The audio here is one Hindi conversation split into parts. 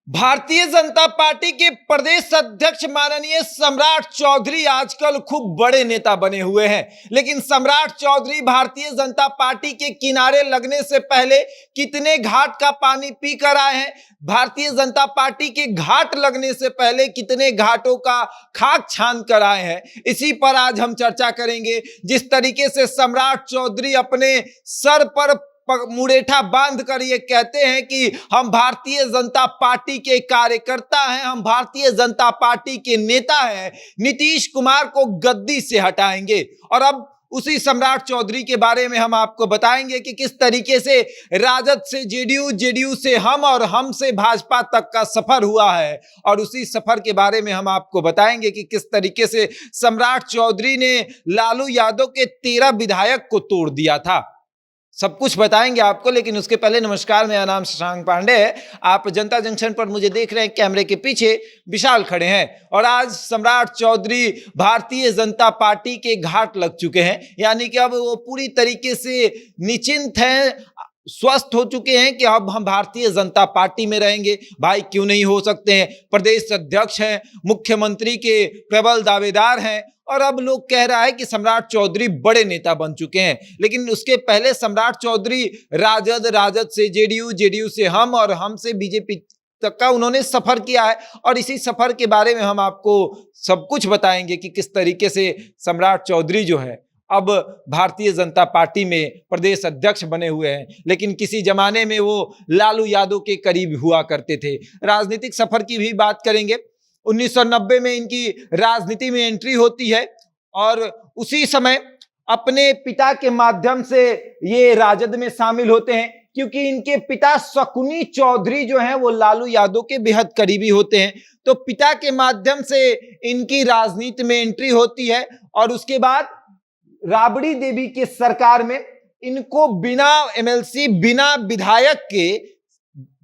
भारतीय जनता पार्टी के प्रदेश अध्यक्ष माननीय सम्राट चौधरी आजकल खूब बड़े नेता बने हुए हैं, लेकिन सम्राट चौधरी भारतीय जनता पार्टी के किनारे लगने से पहले कितने घाट का पानी पी कर आए हैं, भारतीय जनता पार्टी के घाट लगने से पहले कितने घाटों का खाक छान कर आए हैं, इसी पर आज हम चर्चा करेंगे। जिस तरीके से सम्राट चौधरी अपने सर पर मुरेठा बांध कर ये कहते हैं कि हम भारतीय जनता पार्टी के कार्यकर्ता हैं, हम भारतीय जनता पार्टी के नेता हैं, नीतीश कुमार को गद्दी से हटाएंगे। और अब उसी सम्राट चौधरी के बारे में हम आपको बताएंगे कि किस तरीके से राजद से जेडीयू, जेडीयू से हम और हम से भाजपा तक का सफर हुआ है। और उसी सफर के बारे में हम आपको बताएंगे कि किस तरीके से सम्राट चौधरी ने लालू यादव के 13 विधायक को तोड़ दिया था। सब कुछ बताएंगे आपको, लेकिन उसके पहले नमस्कार, मेरा नाम शशांक पांडे है। आप जनता जंक्शन पर मुझे देख रहे हैं, कैमरे के पीछे विशाल खड़े हैं। और आज सम्राट चौधरी भारतीय जनता पार्टी के घाट लग चुके हैं, यानी कि अब वो पूरी तरीके से निश्चिंत हैं, स्वस्थ हो चुके हैं कि अब हम भारतीय जनता पार्टी में रहेंगे। भाई क्यों नहीं हो सकते हैं, प्रदेश अध्यक्ष हैं, मुख्यमंत्री के प्रबल दावेदार हैं, और अब लोग कह रहा है कि सम्राट चौधरी बड़े नेता बन चुके हैं। लेकिन उसके पहले सम्राट चौधरी राजद, राजद से जेडीयू, जेडीयू से हम और हम से बीजेपी तक का उन्होंने सफर किया है। और इसी सफर के बारे में हम आपको सब कुछ बताएंगे कि किस तरीके से सम्राट चौधरी जो है अब भारतीय जनता पार्टी में प्रदेश अध्यक्ष बने हुए हैं, लेकिन किसी जमाने में वो लालू यादव के करीब हुआ करते थे। राजनीतिक सफर की भी बात करेंगे। 1990 में इनकी राजनीति में एंट्री होती है और उसी समय अपने पिता के माध्यम से ये राजद में शामिल होते हैं, क्योंकि इनके पिता शकुनी चौधरी जो हैं वो लालू यादव के बेहद करीबी होते हैं। तो पिता के माध्यम से इनकी राजनीति में एंट्री होती है और उसके बाद राबड़ी देवी की सरकार में इनको बिना एमएलसी, बिना विधायक के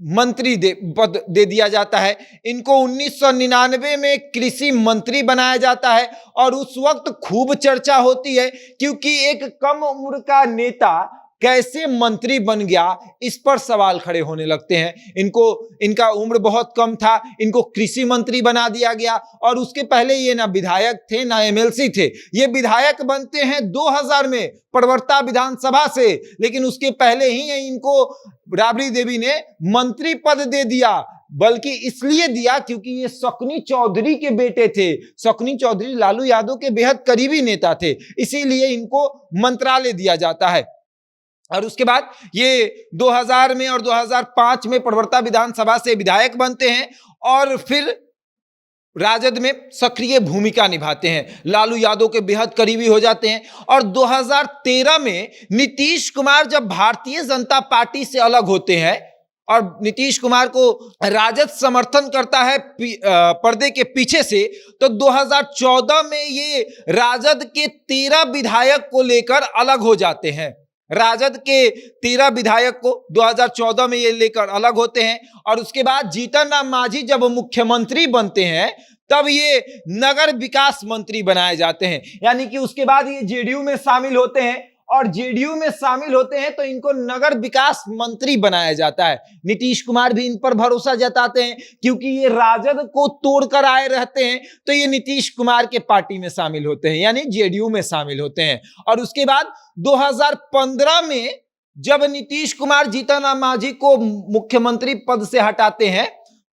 मंत्री पद दे दिया जाता है। इनको 1999 में कृषि मंत्री बनाया जाता है और उस वक्त खूब चर्चा होती है, क्योंकि एक कम उम्र का नेता कैसे मंत्री बन गया, इस पर सवाल खड़े होने लगते हैं। इनका उम्र बहुत कम था, इनको कृषि मंत्री बना दिया गया। और उसके पहले ये ना विधायक थे ना एमएलसी थे, ये विधायक बनते हैं 2000 में प्रवरता विधानसभा से, लेकिन उसके पहले ही इनको राबड़ी देवी ने मंत्री पद दे दिया। बल्कि इसलिए दिया क्योंकि ये शकुनी चौधरी के बेटे थे। शकुनी चौधरी लालू यादव के बेहद करीबी नेता थे, इसीलिए इनको मंत्रालय दिया जाता है। और उसके बाद ये 2000 में और 2005 में प्रवरता विधानसभा से विधायक बनते हैं और फिर राजद में सक्रिय भूमिका निभाते हैं, लालू यादव के बेहद करीबी हो जाते हैं। और 2013 में नीतीश कुमार जब भारतीय जनता पार्टी से अलग होते हैं और नीतीश कुमार को राजद समर्थन करता है पर्दे के पीछे से, तो 2014 में ये राजद के 13 विधायक को लेकर अलग हो जाते हैं। राजद के 13 विधायक को 2014 में ये लेकर अलग होते हैं। और उसके बाद जीतन राम मांझी जब मुख्यमंत्री बनते हैं तब ये नगर विकास मंत्री बनाए जाते हैं, यानी कि उसके बाद ये जेडीयू में शामिल होते हैं और जेडीयू में शामिल होते हैं तो इनको नगर विकास मंत्री बनाया जाता है। नीतीश कुमार भी इन पर भरोसा जताते हैं, क्योंकि ये राजद को तोड़कर आए रहते हैं, तो ये नीतीश कुमार के पार्टी में शामिल होते हैं, यानी जेडीयू में शामिल होते हैं। और उसके बाद 2015 में जब नीतीश कुमार जीतन राम मांझी को मुख्यमंत्री पद से हटाते हैं,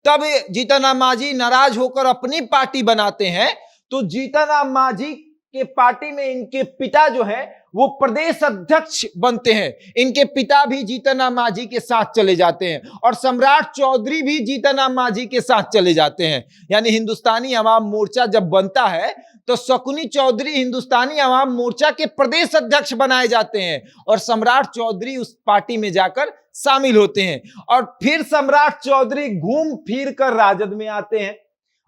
तब जीतन राम मांझी नाराज होकर अपनी पार्टी बनाते हैं। तो जीतन राम मांझी के पार्टी में इनके पिता जो है वो प्रदेश अध्यक्ष बनते हैं। इनके पिता भी जीतन राम मांझी के साथ चले जाते हैं और सम्राट चौधरी भी जीतन राम मांझी के साथ चले जाते हैं। यानी हिंदुस्तानी अवाम मोर्चा जब बनता है तो शकुनी चौधरी हिंदुस्तानी अवाम मोर्चा के प्रदेश अध्यक्ष बनाए जाते हैं और सम्राट चौधरी उस पार्टी में जाकर शामिल होते हैं। और फिर सम्राट चौधरी घूम फिर कर राजद में आते हैं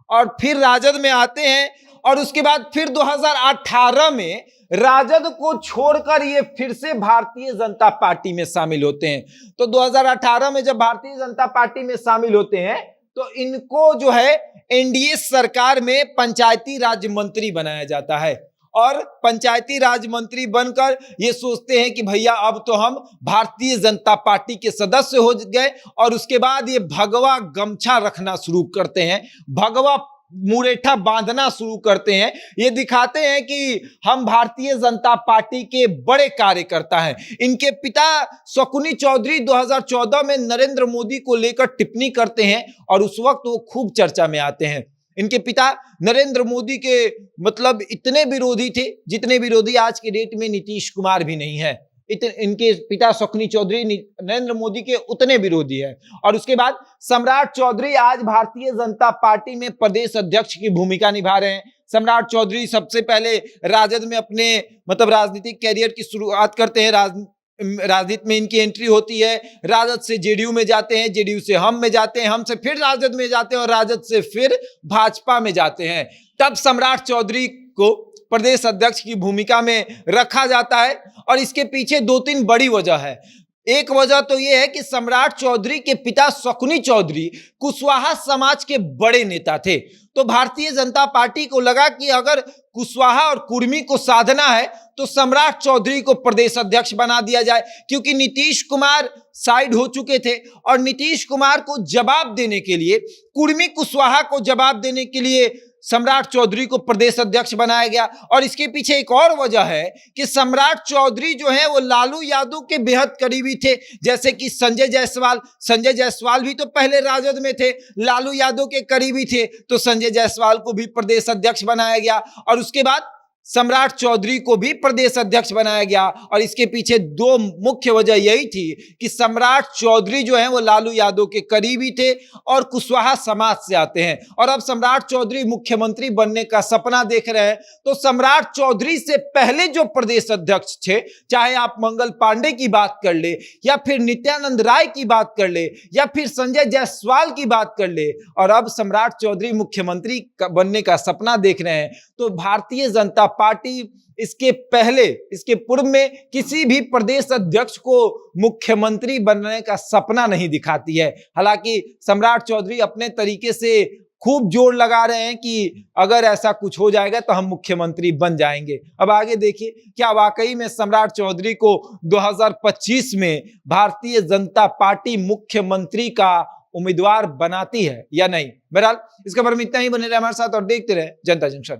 और फिर राजद में आते हैं और उसके बाद फिर 2018 में राजद को छोड़कर ये फिर से भारतीय जनता पार्टी में शामिल होते हैं। तो 2018 में जब भारतीय जनता पार्टी में शामिल होते हैं तो इनको जो है एनडीए सरकार में पंचायती राज मंत्री बनाया जाता है। और पंचायती राज मंत्री बनकर ये सोचते हैं कि भैया अब तो हम भारतीय जनता पार्टी के सदस्य हो गए, और उसके बाद ये भगवा गमछा रखना शुरू करते हैं, भगवा मुरेठा बांधना शुरू करते हैं। ये दिखाते हैं कि हम भारतीय जनता पार्टी के बड़े कार्यकर्ता हैं। इनके पिता शकुनी चौधरी 2014 में नरेंद्र मोदी को लेकर टिप्पणी करते हैं और उस वक्त वो खूब चर्चा में आते हैं। इनके पिता नरेंद्र मोदी के मतलब इतने विरोधी थे जितने विरोधी आज के डेट में नीतीश कुमार भी नहीं है। इनके पिता शकुनी चौधरी नरेंद्र मोदी के उतने विरोधी है। और उसके बाद सम्राट चौधरी आज भारतीय जनता पार्टी में प्रदेश अध्यक्ष की भूमिका निभा रहे हैं। सम्राट चौधरी सबसे पहले राजद में अपने मतलब राजनीतिक कैरियर की शुरुआत करते हैं। राजनीति में इनकी एंट्री होती है। राजद से जेडीयू में जाते हैं, जेडीयू से हम में जाते हैं, हम से फिर राजद में जाते हैं और राजद से फिर भाजपा में जाते हैं। तब सम्राट चौधरी को प्रदेश अध्यक्ष की भूमिका में रखा जाता है और इसके पीछे 2-3 बड़ी वजह है। एक वजह तो यह है कि सम्राट चौधरी के पिता शकुनी चौधरी कुशवाहा समाज के बड़े नेता थे। तो भारतीय जनता पार्टी को लगा कि अगर कुशवाहा और कुर्मी को साधना है तो सम्राट चौधरी को प्रदेश अध्यक्ष बना दिया जाए, क्योंकि नीतीश कुमार साइड हो चुके थे और नीतीश कुमार को जवाब देने के लिए, कुर्मी कुशवाहा को जवाब देने के लिए सम्राट चौधरी को प्रदेश अध्यक्ष बनाया गया। और इसके पीछे एक और वजह है कि सम्राट चौधरी जो है वो लालू यादव के बेहद करीबी थे। जैसे कि संजय जायसवाल भी तो पहले राजद में थे, लालू यादव के करीबी थे, तो संजय जायसवाल को भी प्रदेश अध्यक्ष बनाया गया और उसके बाद सम्राट चौधरी को भी प्रदेश अध्यक्ष बनाया गया। और इसके पीछे 2 मुख्य वजह यही थी कि सम्राट चौधरी जो है वो लालू यादव के करीबी थे और कुशवाहा समाज से आते हैं। और अब सम्राट चौधरी मुख्यमंत्री बनने का सपना देख रहे हैं। तो सम्राट चौधरी से पहले जो प्रदेश अध्यक्ष थे, चाहे आप मंगल पांडे की बात कर ले या फिर नित्यानंद राय की बात कर ले या फिर संजय जायसवाल की बात कर ले, और अब सम्राट चौधरी मुख्यमंत्री बनने का सपना देख रहे हैं, तो भारतीय जनता पार्टी इसके पूर्व में किसी भी प्रदेश अध्यक्ष को मुख्यमंत्री बनने का सपना नहीं दिखाती है। हालांकि सम्राट चौधरी अपने तरीके से खूब जोर लगा रहे हैं कि अगर ऐसा कुछ हो जाएगा तो हम मुख्यमंत्री बन जाएंगे। अब आगे देखिए, क्या वाकई में सम्राट चौधरी को 2025 में भारतीय जनता पार्टी मुख्यमंत्री का उम्मीदवार बनाती है या नहीं। बहरहाल इसके बारे में इतना ही। बने रहे हमारे साथ और देखते रहे जनता जंक्शन।